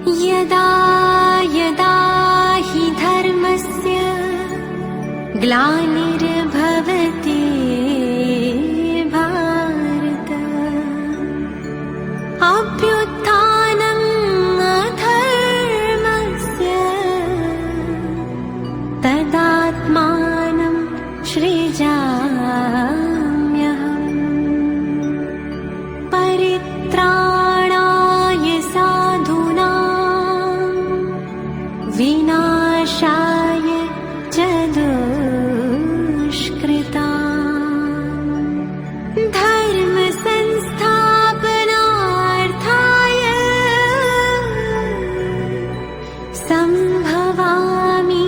यदा यदा हि धर्मस्य ग्लानिर्भवति भारत अभ्युत्थानम् अधर्मस्य तदात्मानं सृजाम्यहम् परित्राणाय साधूनां विनाशाय च दुष्कृताम् धर्म संस्थापनार्थाय संभवामि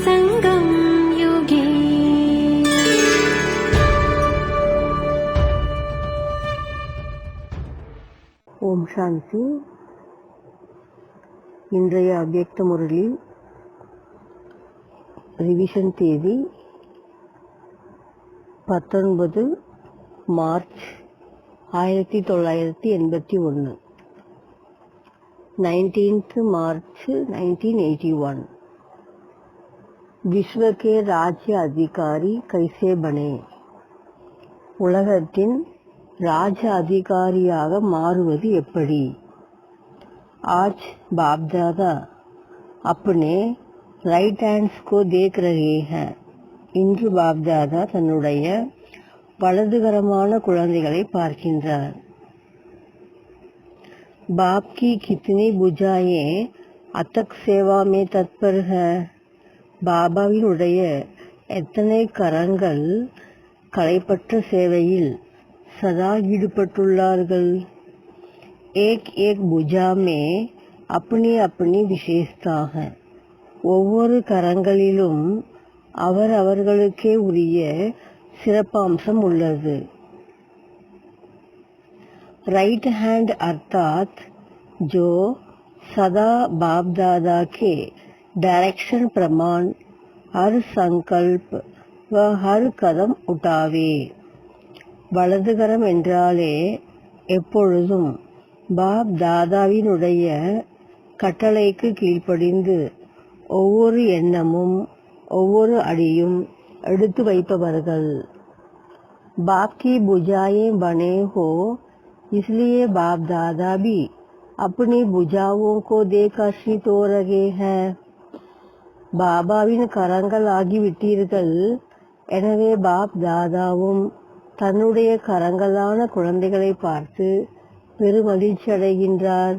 संगम युगे। ஓம் சாந்தி. இன்றைய அவ்யக்த முரளி ரிவிஷன் தேதி 19 மார்ச் 1981, 19th मार्च 1981। विश्व के राज्य अधिकारी कैसे बने? உலகத்தின் ராஜ அதிகாரியாக மாறுவது எப்படி? आज बाप दादा अपने राइट हैंड्स को देख रहे हैं। இன்று பாப் தாதா தன்னுடைய வலதுகரமான குழந்தைகளை பார்க்கின்றார்। बाप की कितनी भुजाएं अतक सेवा में तत्पर है? பாபாவினுடைய எத்தனை கரங்கள் கலைப்பற்ற சேவையில் सदा ஈடுபட்டுள்ளார்கள்। एक एक भुजा में अपनी अपनी विशेषता है। ஒவ்வொரு கரங்களிலும் அவர்களுக்கே உரிய சிறப்பம்சம் உள்ளது। राइट हैंड अर्थात जो सदा बाप दादा के डायरेक्शन प्रमाण हर संकल्प व हर कदम उठावे। வலதுகரம் என்றாலே எப்பொழுதும் பாப் தாதாவினுடைய கட்டளைக்கு கீழ்ப்படிந்து ஒவ்வொரு எண்ணமும் ஒவ்வொரு அடியும் எடுத்து வைப்பவர்கள்। बाप की भुजाएं बने हो इसलिए बाप दादा भी अपनी भुजाओं को देख आश्रित हो रहे हैं। பாபாவின் கரங்கள் ஆகிவிட்டீர்கள், எனவே பாப் தாதாவும் தன்னுடைய கரங்களான குழந்தைகளை பார்த்து பெருமகிழ்ச்சி அடைகின்றார்।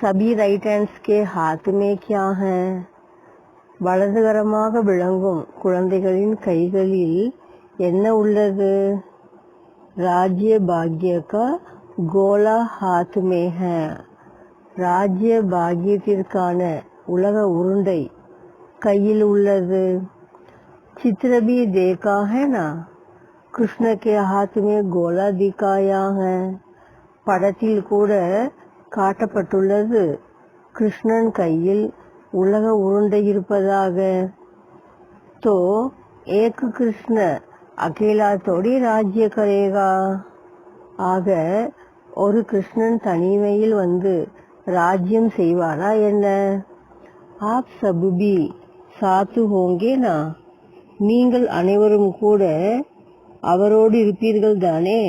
सभी राइट हैंड्स के हाथ में क्या है? வலதுகரமாக விளங்கும் குழந்தைகளின் கைகளில் என்ன உள்ளது? राज्य भाग्य का गोला हाथ में है। राज्य பாக்கியத்திற்கான உலக உருண்டை கையில் உள்ளது। चित्र भी देखा है ना? कृष्ण के हाथ में गोला दिखाया है। படத்தில் கூட காட்டப்பட்டுள்ளது கிருஷ்ணன் கையில் உலக உருண்டை இருப்பதாக। तो एक कृष्ण अकेला थोड़ी राज्य करेगा। ஆக ஒரு கிருஷ்ணன் தனிமையில் வந்து ராஜ்யம் செய்வாரா என்ன? आप सब भी साथ होंगे ना? நீங்கள் அனைவரும் கூட அவரோடு இருப்பீர்கள் தானே?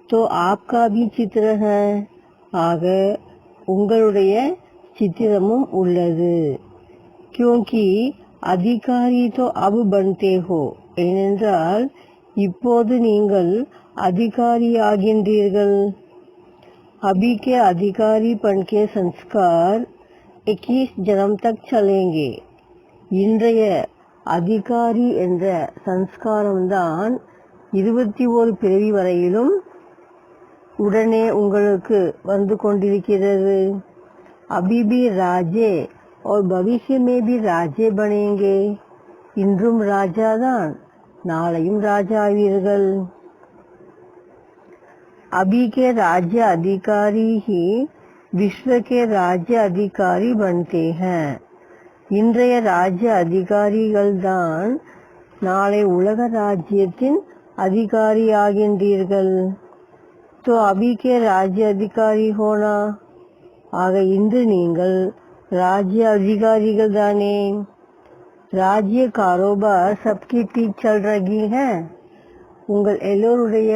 तो आपका भी चित्र है। ஆக உங்களுடைய சித்திரமும் உள்ளது। क्योंकि अधिकारी तो अब बनते हो, ஏனென்றால் இப்போது நீங்கள் அதிகாரியாகின்றீர்கள்। अभी के अधिकारीपन के संस्कार 21 जन्म तक चलेंगे। இன்றைய அதிகாரி என்ற சன்ஸ்காரம்தான் 21 பிறவி வரையிலும் உடனே உங்களுக்கு வந்து கொண்டிருக்கிறது। अभी भी राजे और भविष्य में भी राजे बनेंगे। இன்றும் ராஜாதான், நாளையும் ராஜாவீர்கள்। अभी के राज्य अधिकारी ही विश्व के राज्य अधिकारी बनते हैं। இன்றைய ராஜ்ய அதிகாரிகள்தான் நாளை உலக ராஜ்யத்தின் அதிகாரியாகின்றீர்கள்। तो अभी के राज्य अधिकारी होना ஆக இன்று நீங்கள் राज्य अधिकारिகள் தானே राज्य कारोबार सबकी ठीक चल रही है உங்கள் எல்லோருடைய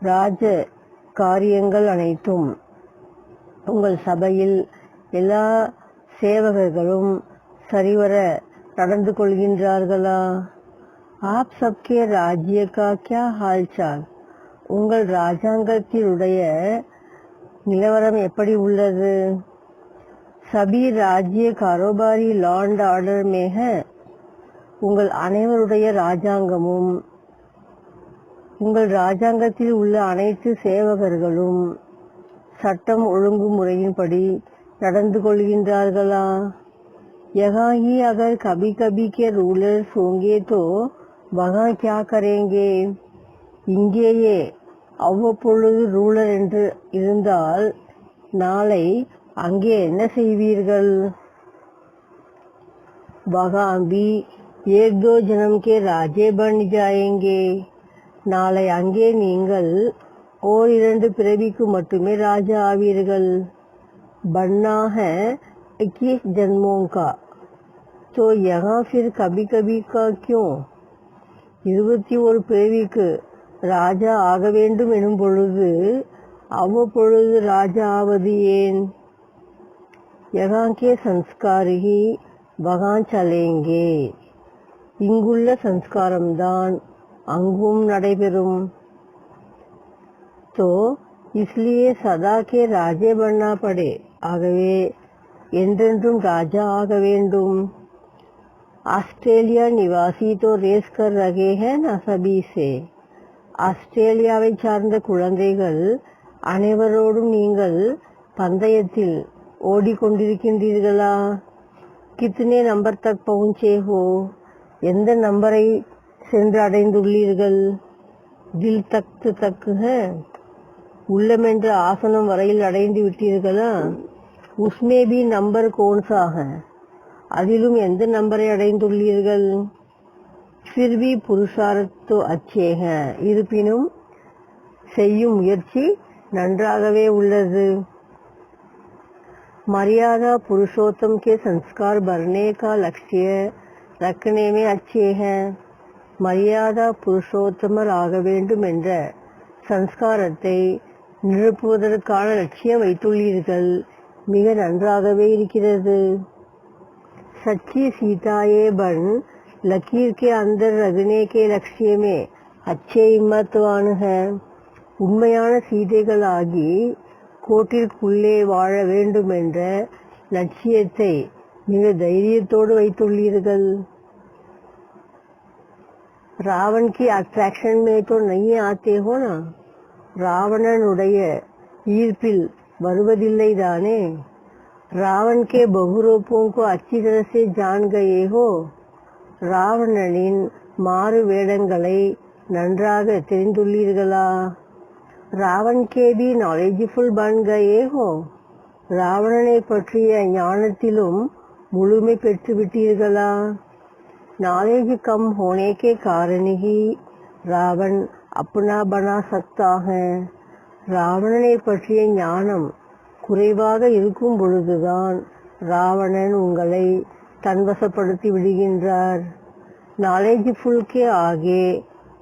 ராஜ காரியங்கள் அனைத்தும் உங்கள் சபையில் எல்லா சேவகர்களும் சரிவர நடந்து கொள்கின்றார்களா आप सबके राज्य का क्या हालचाल உங்கள் ராஜாங்கத்தினுடைய நிலவரம் எப்படி உள்ளது सभी राज्य कारोबारी लॉ एंड ऑर्डर में है உங்கள் அனைவருடைய ராஜாங்கமும் உங்கள் ராஜாங்கத்தில் உள்ள அனைத்து சேவகர்களும் சட்டம் ஒழுங்குமுறையின்படி நடந்து கொள்கின்றார்களா यहाँ ही अगर कभी कभी के रूलर्स होंगे तो वहाँ क्या करेंगे இங்கேயே அவ்வப்பொழுது ரூலர் என்று இருந்தால் நாளை அங்கே என்ன செய்வீர்கள் वहाँ भी एक दो जन्म के राजे बन जाएंगे நாளை அங்கே நீங்கள் ஓர் இரண்டு பிறவிக்கு மட்டுமே ராஜா ஆவீர்கள் बनना है 21 जन्मों का तो यहाँ फिर कभी कभी का क्यों 21 பிறவிக்கு ராஜா ஆக வேண்டும் எனும் பொழுது அவ்வப்பொழுது ராஜா ஆவது ஏன் यहाँ के संस्कार ही वहाँ चलेंगे இங்குள்ள சம்ஸ்காரம்தான் அங்கும் நடைபெறும் तो इसलिए सदा के राजे बनना पड़े ஆகவே என்றென்றும் ராஜா ஆக வேண்டும் ஆஸ்திரேலியா நிவாசி तो रेस कर रहे हैं ना सभी से ஆஸ்திரேலியாவை சார்ந்த குழந்தைகள் அனைவரோடும் நீங்கள் பந்தயத்தில் ஓடிக்கொண்டிருக்கின்றீர்களா कितने नंबर तक पहुंचे हो எந்த நம்பரை சென்று அடைந்துள்ளீர்கள் தில் தக் है உள்ளம் என்ற ஆசனம் வரையில் அடைந்து விட்டீர்களா उसमें भी नंबर कौन सा है அதிலும் எந்த நம்பரை அடைந்துள்ளீர்கள் फिर भी पुरुषार्थ तो अच्छे हैं இருப்பினும் செய்யும் முயற்சி நன்றாகவே உள்ளது मर्यादा पुरुषोत्तम के संस्कार भरने का लक्ष्य रखने में अच्छे हैं மரியாதா புருஷோத்தமர் ஆக வேண்டும் என்ற சம்ஸ்காரத்தை நிரப்புவதற்கான லட்சியம் வைத்துள்ளீர்கள் மிக நன்றாகவே இருக்கிறது सच्ची सीताए बन लकीर के अंदर रगने के लक्ष्य में अच्छे हिम्मतवान है உண்மையான சீதைகளாகி கோட்டிற்குள்ளே வாழ வேண்டும் என்ற லட்சியத்தை மிக தைரியத்தோடு வைத்துள்ளீர்கள் रावण की अट्रैक्शन में तो नहीं आते हो ना ராவணனுடைய ஈர்ப்பில் வருவதில்லை தானே रावण के बहुरूपों को अच्छी तरह से जान गए हो ராவணனின் மாறு வேடங்களை நன்றாக தெரிந்துள்ளீர்களா रावण के भी नॉलेजफुल बन गए हो ராவணனை பற்றிய ஞானத்திலும் முழுமை பெற்று விட்டீர்களா नॉलेज कम होने के कारण ही रावण अपना बना सकता है ராவணனை பற்றிய ஞானம் குறைவாக இருக்கும் பொழுதுதான் ராவணன் உங்களை தன்வசப்படுத்தி விடுகின்றார் नॉलेजफुल के आगे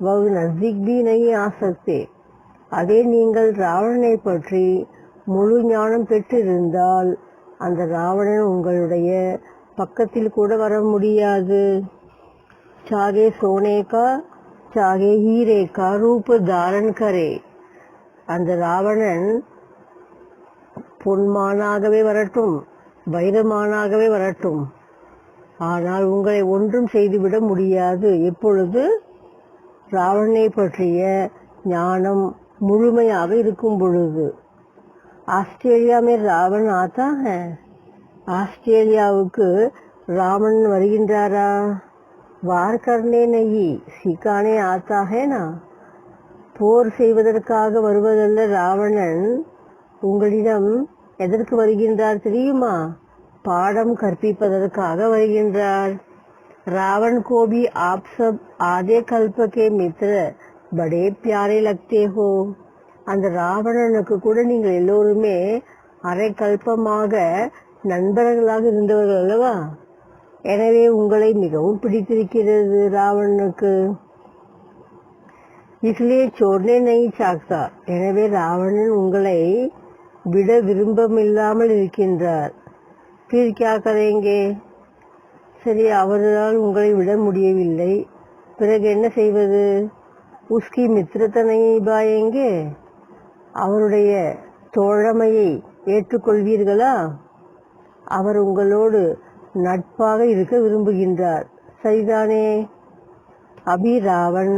वह नजदीक भी नहीं आ सकते அதே நீங்கள் ராவணனை பற்றி முழு ஞானம் பெற்றிருந்தால் அந்த ராவணன் உங்களுடைய பக்கத்தில் கூட வர முடியாது चाहे सोने का चाहे हीरे का रूप धारण करे அந்த ராவணன் பொன்மானாகவே வரட்டும் வைரமானாகவே வரட்டும் ஆனால் உங்களை ஒன்றும் செய்துவிட முடியாது எப்பொழுது ராவணனை பற்றிய ஞானம் முழுமையாக இருக்கும் பொழுது ஆஸ்திரேலியா में रावण आता है ஆஸ்திரேலியாவுக்கு ராவணன் வருகின்றாரா वार करने नहीं सिखाने आता है ना போர் செய்வதற்காக வருவதல்ல ராவணன் உங்களிடம் எதற்கு வருகின்றார் தெரியுமா பாடம் கற்பிப்பதற்காக வருகின்றார் रावण को भी आप सब आधे कल्प के मित्र बड़े प्यारे लगते हो அந்த ராவணனுக்கு கூட நீங்கள் எல்லோருமே அரை கல்பமாக நண்பர்களாக இருந்தவர்கள் அல்லவா? எனவே உங்களை மிகவும் பிடித்திருக்கிறது ராவணனுக்கு. इसलिए छोड़ने नहीं चाहता. எனவே ராவணன் உங்களை விட விரும்பமில்லாமல் இருக்கின்றார். फिर क्या करेंगे? சரி, அவரால் உங்களை விட முடியவில்லை, பிறகு என்ன செய்வது? उसकी मित्रता नहीं निभाएंगे. அவருடைய தோழமையை ஏற்றுக்கொள்வீர்களா? அவர் உங்களோடு நட்பாக இருக்க விரும்புகின்றார், சரிதானே? अभी रावण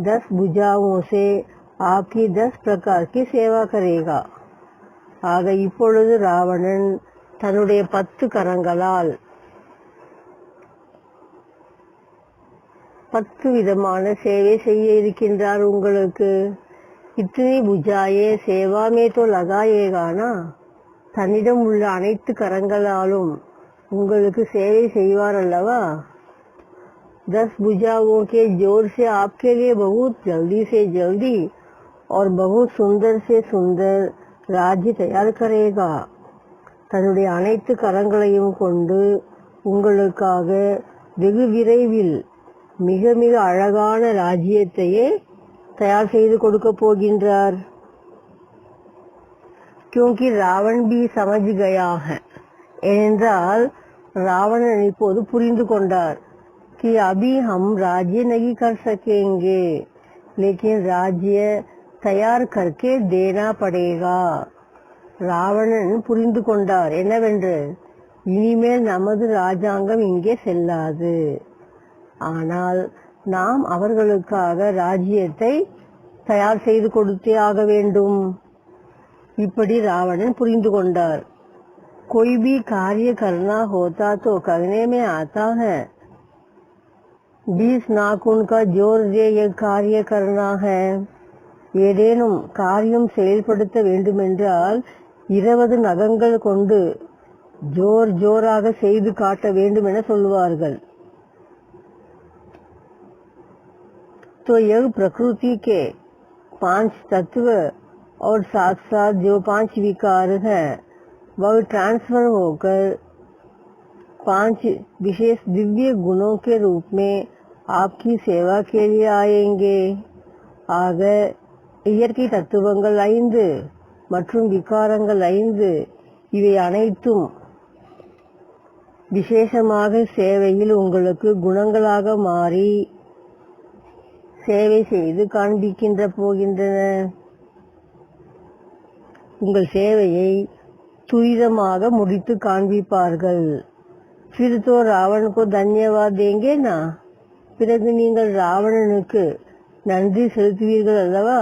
10 भुजाओं से आपकी 10 प्रकार की सेवा करेगा. ஆக இப்பொழுது ராவணன் தன்னுடைய 10 கரங்களால் 10 விதமான சேவை செய்ய இருக்கின்றார் உங்களுக்கு. இத்தனை புஜாயே சேவாமே தோ லகாயேகானா. தன்னிடம் உள்ள அனைத்து கரங்களாலும் உங்களுக்கு சேவை செய்வார் அல்லவா? 10 भुजाओं के जोर से आपके लिए बहुत जल्दी से जल्दी और बहुत सुंदर से सुंदर राज्य तैयार करेगा. தன்னுடைய அனைத்து கரங்களையும் கொண்டு உங்களுக்காக வெகு விரைவில் மிக மிக அழகான ராஜ்யத்தையே தயார் செய்து கொடுக்க போகின்றார். क्योंकि रावण भी समझ गया है. ஏனென்றால் ராவணன் இப்போது புரிந்து கொண்டார். कि अभी हम राज्य नहीं कर सकेंगे, लेकिन राज्य तैयार करके देना पड़ेगा. ராவணன் புரிந்து கொண்டார் என்னவென்று, இனிமேல் நமது ராஜாங்கம் இங்கே செல்லாது, ஆனால் நாம் அவர்களுக்காக ராஜ்யத்தை தயார் செய்து கொடுத்தே ஆக வேண்டும். இப்படி ராவணன் புரிந்து கொண்டார். कोई भी कार्य करना होता तो करने में आता है. 20 नाखून का जोर दे यह कार्य करना है. ஏதேனும் காரியம் செயல்படுத்த வேண்டுமென்றால் 20 நகங்கள் கொண்டு ஜோராக செய்து காட்ட வேண்டும் என சொல்வார்கள். तो यह प्रकृति के 5 तत्व और साथ साथ जो 5 विकार हैं वह ट्रांसफर होकर 5 विशेष दिव्य गुणों के रूप में आपकी सेवा के लिए आएंगे. ஆக இயற்கை தத்துவங்கள் 5 மற்றும் விகாரங்கள் 5 இவை அனைத்தும் விசேஷமாக சேவையில் உங்களுக்கு குணங்களாக மாறி சேவை செய்து காண்பிக்கின்ற போகின்றன. உங்கள் சேவையை துரிதமாக முடித்து காண்பிப்பார்கள். फिर तो रावण को धन्यवाद देंगे ना. பிறகு நீங்கள் ராவணனுக்கு நன்றி செலுத்துவீர்கள் அல்லவா?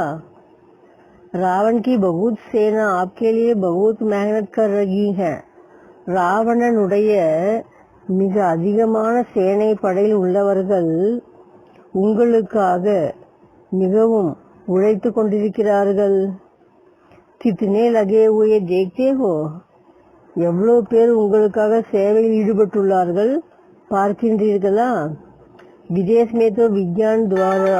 रावण की बहुत सेना आपके लिए बहुत मेहनत कर रही है. ராவணனுடைய மிக அதிகமான சேனை படையில் உள்ளவர்கள் உங்களுக்காக மிகவும் உழைத்து கொண்டிருக்கிறார்கள். कितने लगे हुए देखते हो. எவ்வளவு பேர் உங்களுக்காக சேவையில் ஈடுபட்டுள்ளார்கள் பார்க்கின்றீர்களா? विदेश में तो विज्ञान द्वारा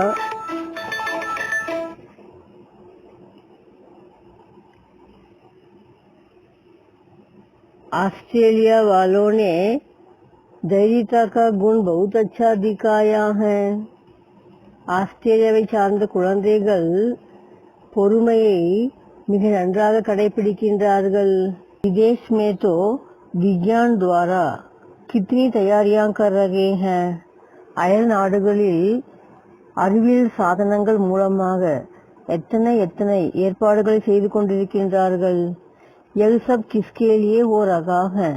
ऑस्ट्रेलिया वालों ने धैर्यता का गुण बहुत अच्छा दिखाया है. ஆஸ்திரேலியாவை சார்ந்த குழந்தைகள் பொறுமையை மிக நன்றாக கடைபிடிக்கின்றார்கள். विदेश में तो विज्ञान द्वारा कितनी तैयारियां कर रहे हैं. அயல் நாடுகளில் அறிவியல் சாதனங்கள் மூலமாக எத்தனை ஏற்பாடுகளை செய்து கொண்டிருக்கின்றார்கள். यह सब किसके लिए हो रहा है.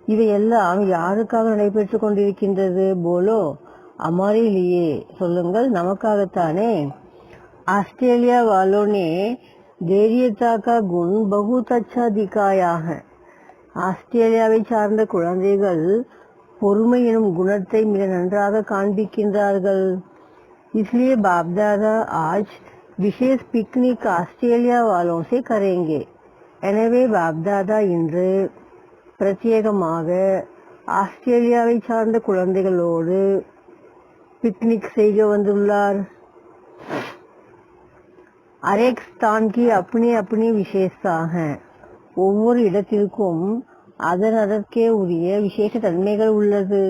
இவையெல்லாம் யாருக்காக நடைபெற்றுக் கொண்டிருக்கின்றது? போலோ हमारे लिए. சொல்லுங்கள், நமக்காகத்தானே. ஆஸ்திரேலியா वालों ने धैर्यता का गुण बहुत अच्छा दिखाया है. ஆஸ்திரேலியாவை சார்ந்த குழந்தைகள் பொறுமை எனும் குணத்தை மிக நன்றாக காண்பிக்கின்றார்கள். इसलिए बाप दादा आज विशेष पिकनिक ஆஸ்திரேலியா वालों से करेंगे. எனவே பாப் தாதா இன்று பிரத்யேகமாக ஆஸ்திரேலியாவை சார்ந்த குழந்தைகளோடு பிக்னிக் செய்ய வந்துள்ளார். हर एक स्थान की अपनी अपनी विशेषता है. ஒவ்வொரு இடத்திற்கும் அதற்கே உரிய விசேஷ தன்மைகள் உள்ளது.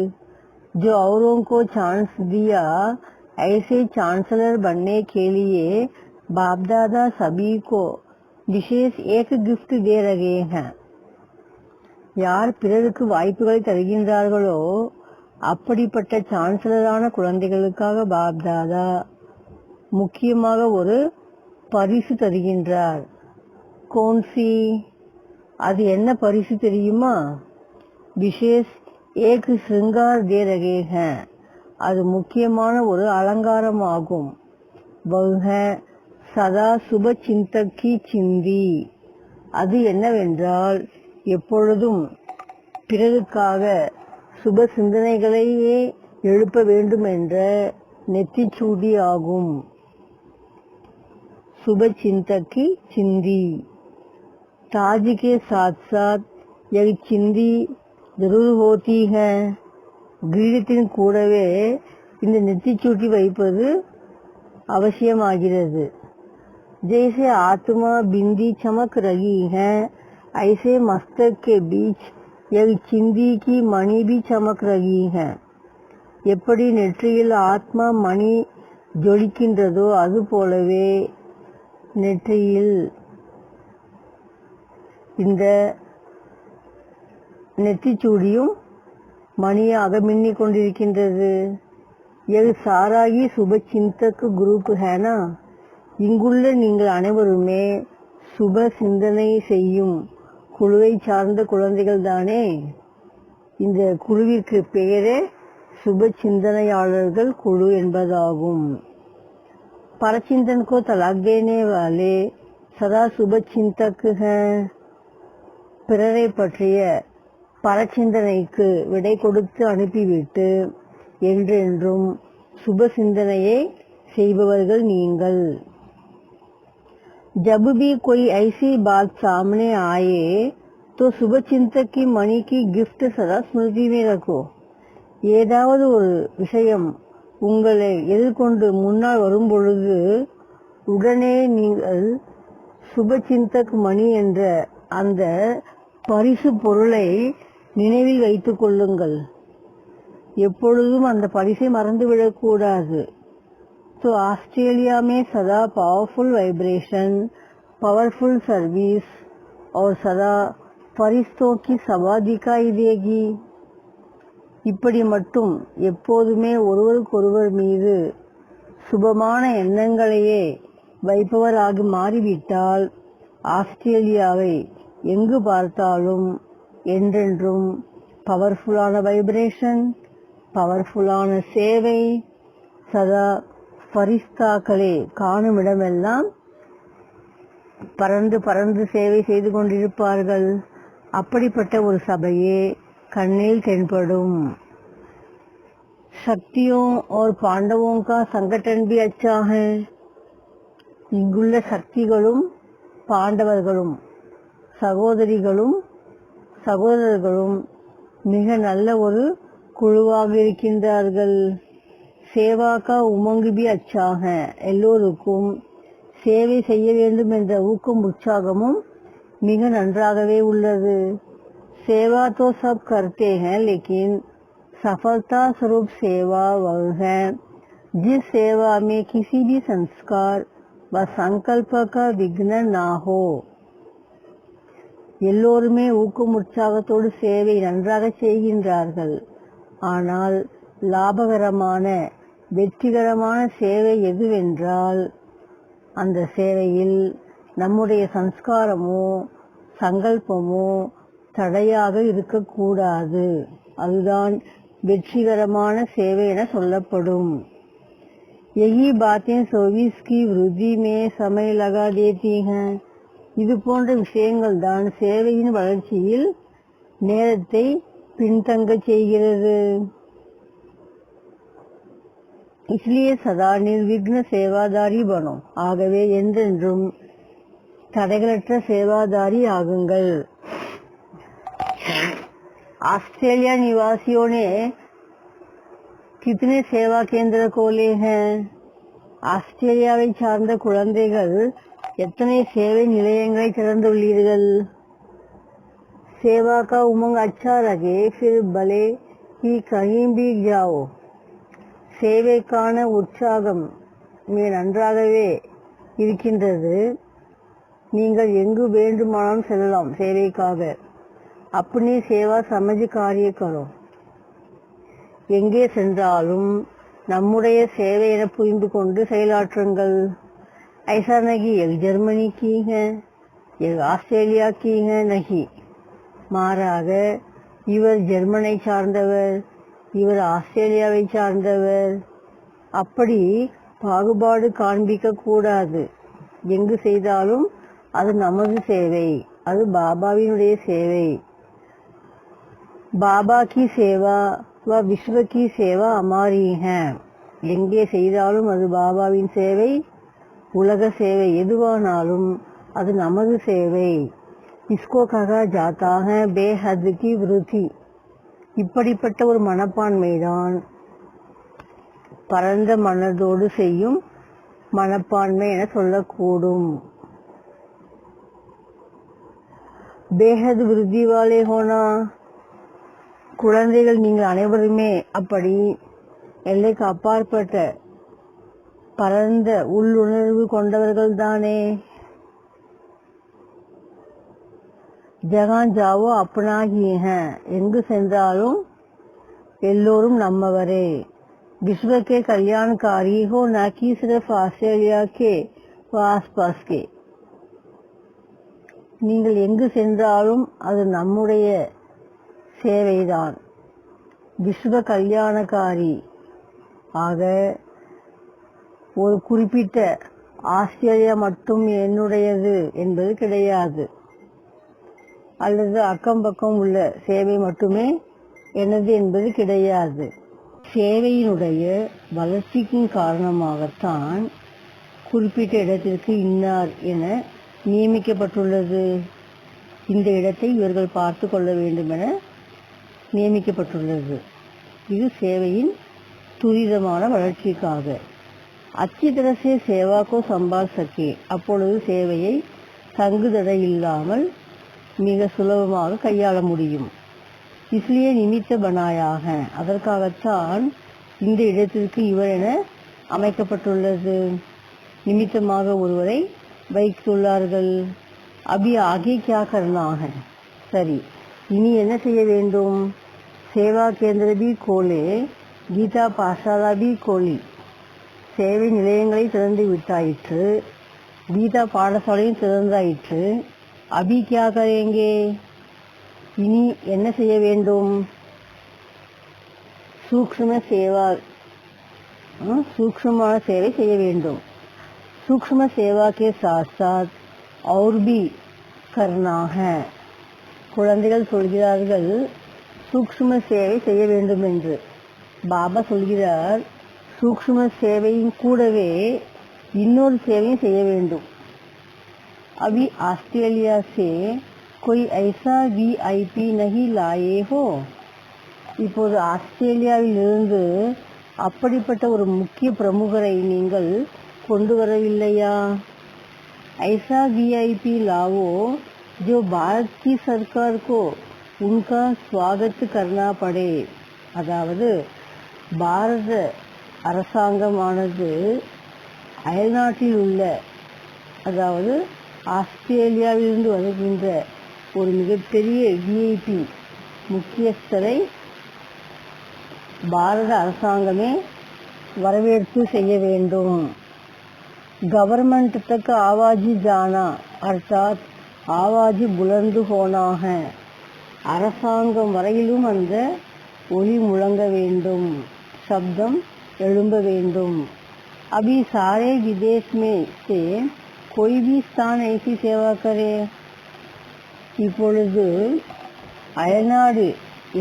जो औरों को चांस दिया ऐसे चांसलर बनने के लिए बाप दादा सभी को विशेष एक गिफ्ट दे रहे हैं. யார் பிறருக்கு வாய்ப்புகளை தருகின்றார்களோ அப்படிப்பட்ட சான்சலரான குழந்தைகளுக்காக பாப் தாதா முக்கியமாக ஒரு பரிசு தருகின்றார். கோன்சி, அது என்ன பரிசு தெரியுமா? விசேஷ் ஏக் சிருங்கார் தே ரகே ஹேன், அது முக்கியமான ஒரு அலங்காரமாகும். வஹ் சதா சுப சிந்தக்கி சிந்தி, அது என்னவென்றால் எப்பொழுதும் பிறருக்காக சுப சிந்தனைகளையே எழுப்ப வேண்டும் என்ற நெத்திச்சூடி ஆகும். சுப சிந்தக்கி சிந்தி. ताज के साथ साथ यह चिंदी जरूर होती है. கிரீடத்தின் கூடவே இந்த நெத்திச்சூட்டி வைப்பது அவசியமாகிறது. जैसे आत्मा बिंदी चमक रही है ऐसे मस्तक के बीच यह चिंदी की मणि भी चमक रही है. எப்படி நெற்றியில் ஆத்மா மணி ஜொலிக்கின்றதோ அது போலவே நெற்றியில் இந்த நெத்திச்சூடியும் மணியாக மின்னிக் கொண்டிருக்கின்றது. எது சாராகி சுப சிந்தக்கு குரூப் ஹேனா, இங்குள்ள நீங்கள் அனைவருமே சுப சிந்தனை செய்யும் குழுவை சார்ந்த குழந்தைகள் தானே. இந்த குழுவிற்கு பெயரே சுப சிந்தனையாளர்கள் குழு என்பதாகும். பரச்சிந்தன் को तलाक देने वाले सदा சுப चिंतक हैं. பிறரை பற்றிய பரச்சிந்தனைக்கு விடை கொடுத்து அனுப்பிவிட்டு என்றென்றும் சுப சிந்தனையை செய்பவர்கள் நீங்கள். जब भी कोई ऐसी बात सामने आए तो शुभ चिंतक की मणि की गिफ्ट सदा स्मृति में रखो. ஏதாவது ஒரு விஷயம் உங்களை எதிர்கொண்டு முன்னால் வரும் பொழுது உடனே நீங்கள் சுப சிந்தக் மணி என்ற அந்த பரிசு பொருளை நினைவில் வைத்துக் கொள்ளுங்கள். எப்பொழுதும் அந்த பரிசை மறந்துவிடக்கூடாது. तो ऑस्ट्रेलिया में सदा पावरफुल वाइब्रेशन, पावरफुल सर्विस और सदा फरिश्तों की सभा दिखाई देगी. இப்படி மட்டும் எப்போதுமே ஒருவருக்கொருவர் மீது சுபமான எண்ணங்களையே வைப்பவராக மாறிவிட்டால் ஆஸ்திரேலியாவை எங்கு பார்த்தாலும் என்றென்றும் பவர்ஃபுல்லான வைப்ரேஷன், பவர்ஃபுல்லான சேவை, சதா பரிஸ்தாக்களே காணும் இடமெல்லாம் பறந்து பறந்து சேவை செய்து கொண்டிருப்பார்கள். அப்படிப்பட்ட ஒரு சபையே கண்ணில் தென்படும். शक्तियों और पांडवों का संगठन भी अच्छा है. இங்குள்ள சக்திகளும் பாண்டவர்களும் சகோதரிகளும் சகோதரர்களும் மிக நல்ல ஒரு குழுவாக இருக்கின்றார்கள். சேவா கா உமங்கு பி அச்சா ஹை. எல்லோருக்கும் சேவை செய்ய வேண்டும் என்ற ஊக்கம் உற்சாகமும் மிக நன்றாகவே உள்ளது. सेवा तो सब करते हैं लेकिन सफलता स्वरूप सेवा वह है जिस सेवा में किसी भी संस्कार व संकल्प का विघ्न ना हो. எல்லோருமே ஊக்கம் உற்சாகத்தோடு சேவை நன்றாக செய்கின்றார்கள். ஆனால் லாபகரமான வெற்றிகரமான சேவை எதுவென்றால் அந்த சேவையில் நம்முடைய சம்ஸ்காரமோ சங்கல்பமோ தடையாக இருக்கக்கூடாது. அதுதான் வெற்றிகரமான சேவை என சொல்லப்படும். यही बातें सर्विस की वृद्धि में समय लगा देती हैं. இது போன்ற விஷயங்கள் தான் சேவையின் வளர்ச்சியில் நேரத்தை பின்தங்க செய்கிறது. इसलिए सदा निर्विघ्न सेवादारी बनो. ஆகவே என்றென்றும் தடைகளற்ற சேவாதாரி ஆகுங்கள். ऑस्ट्रेलिया निवासियों ने कितने सेवा केंद्र खोले हैं. ஆஸ்திரேலியாவை சார்ந்த குழந்தைகள் எத்தனை சேவை நிலையங்களை திறந்துள்ளீர்கள்? सेवा का उमंग अच्छा लगे फिर भले ही कहीं भी जाओ. சேவைக்கான உற்சாகம் மிக நன்றாகவே இருக்கின்றது. நீங்கள் எங்கு வேண்டுமானாலும் செல்லலாம் சேவைக்காக. अपनी सेवा समझ कार्य करो. எங்கே சென்றாலும் நம்முடைய சேவை என புரிந்து கொண்டு செயலாற்றுங்கள். ऐसा नहीं एक जर्मनी की है एक ஆஸ்திரேலியா की है नहीं. மாறாக இவர் ஜெர்மனை சார்ந்தவர், இவர் ஆஸ்திரேலியாவை சார்ந்தவர், அப்படி பாகுபாடு காண்பிக்க கூடாது. எங்கு செய்தாலும் அது நமது சேவை, அது பாபாவினுடைய சேவை. பாபா கி சேவா வ விஸ்வ கி சேவா அமாரி ஹை. எங்கே செய்தாலும் அது பாபாவின் சேவை, உலக சேவை எதுவானாலும் அது நமது சேவை. इसको कहा जाता है बेहद की वृत्ति. இப்படிப்பட்ட ஒரு மனப்பான்மைதான் பரந்த மனதோடு செய்யும் மனப்பான்மை என சொல்லக்கூடும். बेहद விருத்தி வாலே ஹோனா. குழந்தைகள் நீங்கள் அனைவருமே அப்படி எல்லைக்கு அப்பாற்பட்ட பரந்த உள்ளுணர்வு கொண்டவர்கள் தானே. ஜகான் ஜாவோ அப்பனா ஹி ஹை. எங்கு சென்றாலும் எல்லோரும் நம்மவரே. विश्व के कल्याणकारी हो न कि सिर्फ ஆஸ்திரேலியா के आसपास के. நீங்கள் எங்கு சென்றாலும் அது நம்முடைய சேவைதான். விஸ்வ கல்யாணக்காரி ஆக ஒரு குறிப்பிட்ட ஆஸ்திரேலியா மட்டும் என்னுடையது என்பது கிடையாது, அல்லது அக்கம் பக்கம் உள்ள சேவை மட்டுமே எனது என்பது கிடையாது. சேவையினுடைய வளர்ச்சிக்கும் காரணமாகத்தான் குறிப்பிட்ட இடத்திற்கு இன்னார் என நியமிக்கப்பட்டுள்ளது. இந்த இடத்தை இவர்கள் பார்த்து கொள்ள வேண்டும் என நியமிக்கப்பட்டுள்ளது. இது சேவையின் துரிதமான வளர்ச்சிக்காக. अच्छी तरह से सेवा को संभाल सके. அப்பொழுது சேவையை தங்குதடை இல்லாமல் மிக சுலபமாக கையாள முடியும். इसलिए நிமித்த பனாயாக. அதற்காகத்தான் இந்த இடத்திற்கு இவர் என அமைக்கப்பட்டுள்ளது. நிமித்தமாக ஒருவரை வைத்துள்ளார்கள். அபி ஆகே கியா கர்னா है. சரி, இனி என்ன செய்ய வேண்டும்? சேவா கேந்திர பி கோலே, கீதா பாசாலா பி கோலி. சேவை நிலையங்களை திறந்து விட்டாயிற்று, கீதா பாடசாலையும் திறந்தாயிற்று. அபி கியா கரேங்கே. இனி என்ன செய்ய வேண்டும்? சூக்ஷ்மமான சேவை செய்ய வேண்டும். सूक्ष्म सेवा के साथ साथ और भी करना है. குழந்தைகள் சொல்கிறார்கள் சூக்ஷ்ம சேவை செய்ய வேண்டும் என்று. பாபா சொல்கிறார் சூக்ஷ்ம சேவையின் கூடவே இன்னொரு சேவையும் செய்ய வேண்டும். अभी ऑस्ट्रेलिया से कोई ऐसा वीआईपी नहीं लाए हो. இப்போது ஆஸ்திரேலியாவிலிருந்து அப்படிப்பட்ட ஒரு முக்கிய பிரமுகரை நீங்கள் கொண்டு வரவில்லையா? ऐसा वीआईपी लाओ जो भारत की सरकार को उनका स्वागत करना पड़े. அதாவது பாரத அரசாங்கமானது அயல்நாட்டில் உள்ள, அதாவது ஆஸ்திரேலியாவிலிருந்து வருகின்ற ஒரு மிகப்பெரிய விஐபி முக்கியஸ்தரை பாரத அரசாங்கமே வரவேற்பு செய்ய வேண்டும். गवर्नमेंट तक आवाज जाना अर्थात आवाज बुलंद होना है. அரசாங்கம் வரையிலும் அந்த ஒலி முழங்க வேண்டும், சப்தம் எழும்ப வேண்டும். अभी सारे विदेश में से कोई भी स्थान ऐसी सेवा करे. இப்பொழுது அயல்நாடு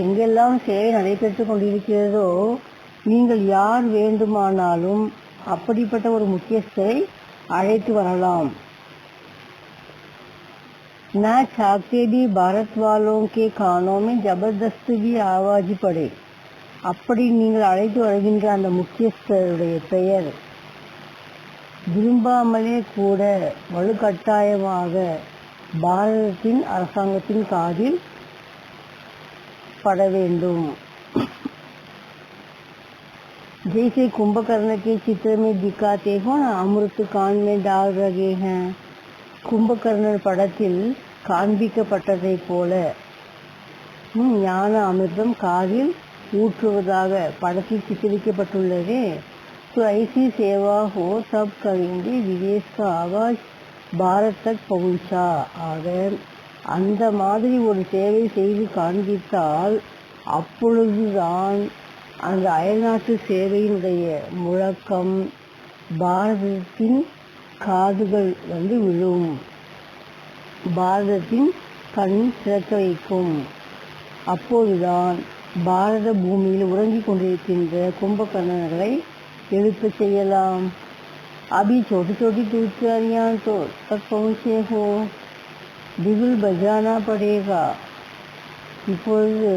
எங்கெல்லாம் சேவை நடைபெற்று கொண்டிருக்கிறதோ நீங்கள் யார் வேண்டுமானாலும் அப்படிப்பட்ட ஒரு முக்கியஸ்தரை அழைத்து வரலாம். न चाहते भी भारत वालों के कानों में जबरदस्त भी आवाज पड़े. அப்படி நீங்கள் அழைத்து வருகின்ற அந்த முக்கியஸ்தருடைய பெயர் விரும்பாமலே கூட வலுக்கட்டாயமாக பாரதத்தின் அரசாங்கத்தின் காதில் पड़ வேண்டும்। जैसे कुंभकर्ण के चित्र में दिखाते हो ना, अमृत कान में डाल रहे हैं। கும்பகர்ணன் படத்தில் காண்பிக்கப்பட்டதை போல ஞான அமிர்தம் காதில் ஊற்றுவதாக படத்தில் சித்தரிக்கப்பட்டுள்ளது। तो ऐसी सेवा हो तब करेंगे विदेश का आवाज भारत तक पहुंचा। ஆக அந்த மாதிரி ஒரு சேவை செய்து காண்பித்தால் அப்பொழுதுதான் அந்த அயல்நாட்டு சேவையினுடைய முழக்கம் பாரதத்தின் காதுகள் விழும், பாரதத்தின் கண் திறக்க வைக்கும்। அப்போதுதான் பாரத பூமியில் உறங்கிக் கொண்டிருக்கின்ற கும்பகர்ணர்களை எழுப்ப செய்யலாம்। अभी छोटी छोटी तूतियारियां तो तक पहुँचे हो, बिगुल बजाना पड़ेगा। இப்பொழுது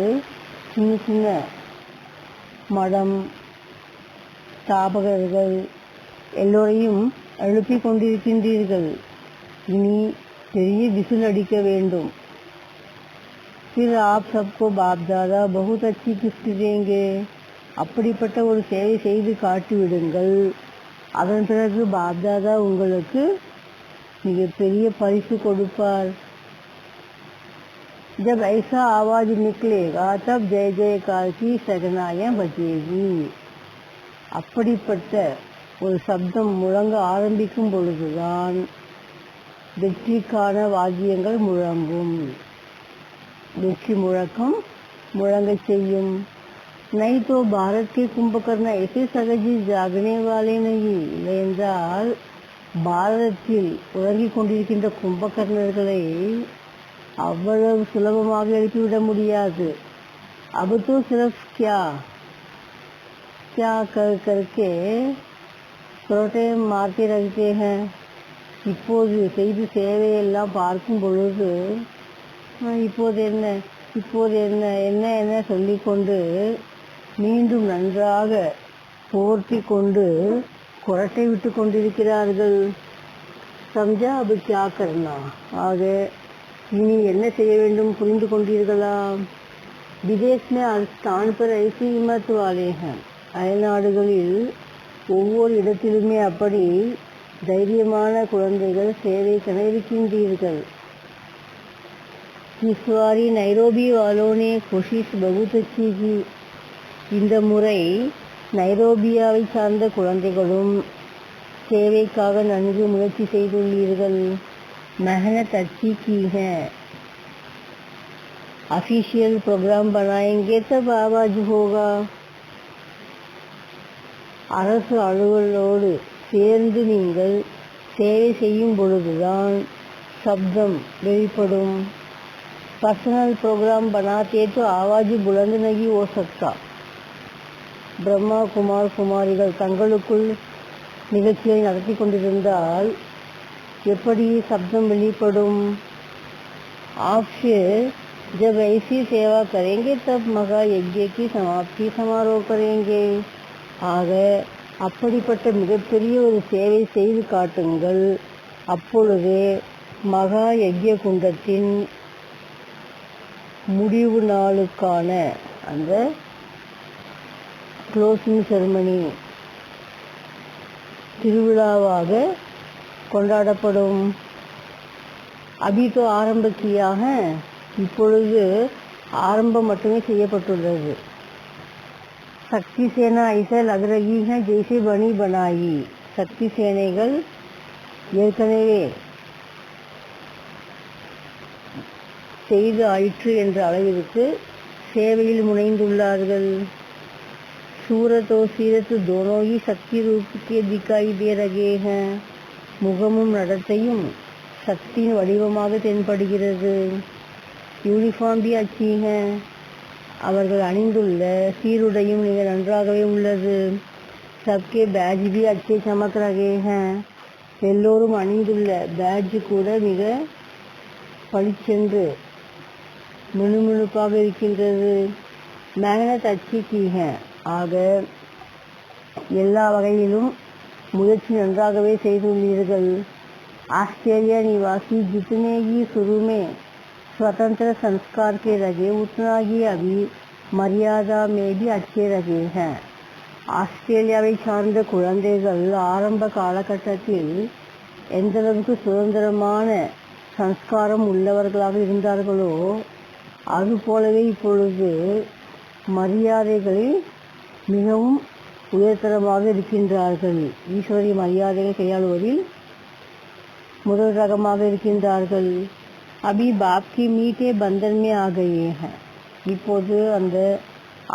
சின்ன சின்ன மடம் ஸ்தாபகர்கள் எல்லோரையும் எழுப்பி கொண்டிருக்கின்றீர்கள், இனி பெரிய விசில் அடிக்க வேண்டும்। फिर आप सबको बाप दादा बहुत अच्छी गिफ्ट देंगे। அப்படிப்பட்ட ஒரு சேவை செய்து காட்டிவிடுங்கள், அதன் பிறகு பாப்தாதா உங்களுக்கு மிகப்பெரிய பரிசு கொடுப்பார்। जब ऐसा आवाज निकलेगा तब जय जयकार की सगनाएं बजेगी। அப்படிப்பட்ட ஒரு சப்தம் முழங்க ஆரம்பிக்கும் பொழுதுதான் வெற்றிக்கான வாத்தியங்கள் முழங்கும், வெற்றி முழக்கம் முழங்க செய்யும்। नहीं तो भारत के कुंभकर्ण ऐसे सहजी जागने वाले नहीं। இல்லையென்றால் பாரதத்தில் உறங்கிக் கொண்டிருக்கின்ற கும்பகர்ணர்களை அவ்வளவு சுலபமாக எழுப்பிவிட முடியாது। अब तो सिर्फ क्या क्या कर करके புரோட்டை மாற்றி ரகித்தே हैं। இப்போது செய்து சேவையெல்லாம் பார்க்கும் பொழுது இப்போது என்ன இப்போது என்ன என்ன என்ன சொல்லிக்கொண்டு மீண்டும் நன்றாக போர்த்தி கொண்டு குரட்டை விட்டு கொண்டிருக்கிறார்கள்। समझा अब क्या करना। ஆக இனி என்ன செய்ய வேண்டும் புரிந்து கொண்டீர்களா? विदेश में हर स्थान पर ऐसी हिम्मत वाले हैं। அயல்நாடுகளில் ஒவ்வொரு இடத்திலுமே அப்படி தைரியமான குழந்தைகள் சேவைக்கென இருக்கின்றீர்கள்। इस बारी नैरोबी वालों ने कोशिश बहुत अच्छी की। இந்த முறை நைரோபியாவை சார்ந்த குழந்தைகளும் சேவைக்காக நன்கு முயற்சி செய்துள்ளீர்கள்। मेहनत अच्छी की है। ऑफिशियल प्रोग्राम बनाएंगे तब आवाज होगा। அரசு அலுவலோடு சேர்ந்து நீங்கள் சேவை செய்யும் பொழுதுதான் சப்தம் வெளிப்படும்। पर्सनल प्रोग्राम बनाते तो आवाज बुलंद नहीं हो सकता। பிரம்மா குமார் குமாரிகள் தங்களுக்குள் நிகழ்ச்சியை நடத்தி கொண்டிருந்தால் எப்படி சப்தம் வெளிப்படும்? आपसे जब ऐसी सेवा करेंगे तब महा यज्ञ की समाप्ति समारोह करेंगे। ஆக அப்படிப்பட்ட மிகப்பெரிய ஒரு சேவை செய்து காட்டுங்கள், அப்பொழுது மகா யஜ்ய குண்டத்தின் முடிவு நாளுக்கான அந்த க்ளோசிங் செரிமனி திருவிழாவாக கொண்டாடப்படும்। अभी तो आरंभ किया है। இப்பொழுது ஆரம்பம் மட்டுமே செய்யப்பட்டுள்ளது। சக்தி சேனா ऐसा लग रही है जैसे बनी बनाई। சக்தி சேனைகள் ஏற்கனவே செய்து ஆயிற்று என்ற அளவிற்கு சேவையில் முனைந்துள்ளார்கள்। सूरत और सीरत दोनों ही शक्ति रूप के दिखाई दे रहे हैं। முகமும் நடத்தையும் சக்தியின் வடிவமாக தென்படுகிறது। யூனிஃபார்ம் भी अच्छी है। அவர்கள் அணிந்துள்ள சீருடையும் மிக நன்றாகவே உள்ளது। सबके बैज भी अच्छे चमक रहे हैं। எல்லோரும் அணிந்துள்ள பேட்ஜ் கூட மிக பளிச்சென்று மினுமினுப்பாக இருக்கின்றது। मेहनत अच्छी की है। ஆக எல்லா வகையிலும் मुयற்சி நன்றாகவே செய்துள்ளீர்கள். ऑस्ट्रेलिया निवासी जितने ही शुरू में स्वतंत्र संस्कार के रहे उतना ही अभी मर्यादा में भी अच्छे रहे हैं. ஆஸ்திரேலியாவை சார்ந்த குழந்தைகள் ஆரம்ப காலகட்டத்தில் எந்தளவுக்கு சுதந்திரமான சம்ஸ்காரம் உள்ளவர்களாக இருந்தார்களோ அதுபோலவே இப்பொழுது மரியாதைகளில் மிகவும் உயர்தரமாக இருக்கின்றார்கள். ஈஸ்வரிய மரியாதைகளை கையாளுவதில் முதல் ரகமாக இருக்கின்றார்கள். அபி பாப் கி மீட்டே பந்தன் மே ஆ கயே ஹை. இப்போது அந்த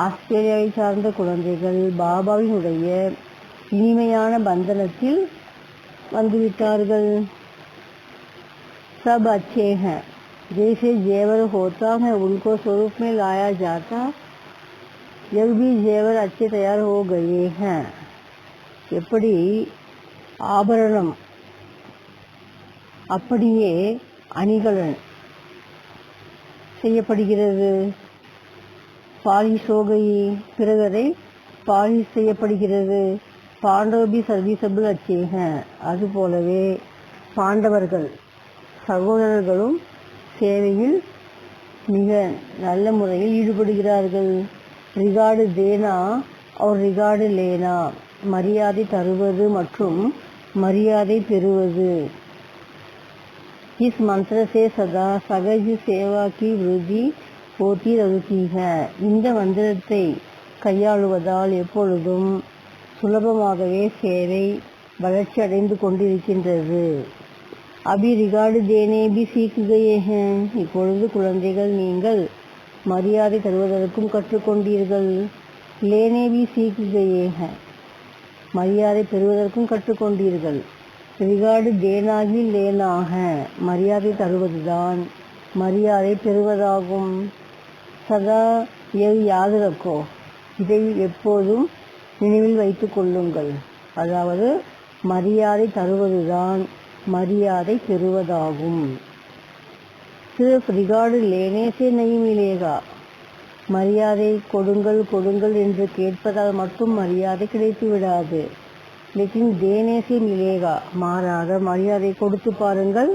ஆஸ்திரேலியாவை சார்ந்த குழந்தைகள் பாபாவினுடைய இனிமையான பந்தனத்தில் வந்துவிட்டார்கள். सब अच्छे हैं. जैसे जेवर होता है उनको स्वरूप में लाया जाता, जब भी जेवर अच्छे तैयार हो गए हैं. எப்படி ஆபரணம் அப்படியே அணிகலன் செய்யப்படுகிறது. பாலிஷ் हो गई, பிறகு அதை பாலிஷ் செய்யப்படுகிறது. பாண்டவபி சர்வீசபிள் अच्छे हैं. அதுபோலவே பாண்டவர்கள் சகோதரர்களும் சேவையில் மிக நல்ல முறையில் ஈடுபடுகிறார்கள். ரிகார்டு தேனா और ரிகார்டு லேனா, மரியாதை தருவது மற்றும் மரியாதை பெறுவது. इस मंत्र से सदा सहज सेवा की वृद्धि होती रहती है. இந்த மந்திரத்தை கையாளுவதால் எப்பொழுதும் சுலபமாகவே சேவை வளர்ச்சி அடைந்து கொண்டிருக்கின்றது. अभी रिगार्ड देने भी सीख गए हैं. இப்பொழுது குழந்தைகள் நீங்கள் மரியாதை தருவதற்கும் கற்றுக்கொண்டீர்கள். लेने भी सीख गए हैं, மரியாதை பெறுவதற்கும் கற்றுக்கொண்டீர்கள். रिगार्ड देना ही लेना है, மரியாதை தருவதுதான் மரியாதை பெறுவதாகும். சதா எது யாது ரக்கோ, இதை எப்போதும் நினைவில் வைத்துக் கொள்ளுங்கள். அதாவது மரியாதை தருவதுதான் மரியாதை பெறுவதாகும். सिर्फ रिगार्ड लेने से नहीं मिलेगा. மரியாதை கொடுங்கள் கொடுங்கள் என்று கேட்பதால் மட்டும் மரியாதை கிடைத்து விடாது. लेकिन देने से मिलेगा, மாறாக மரியாதை கொடுத்து பாருங்கள்,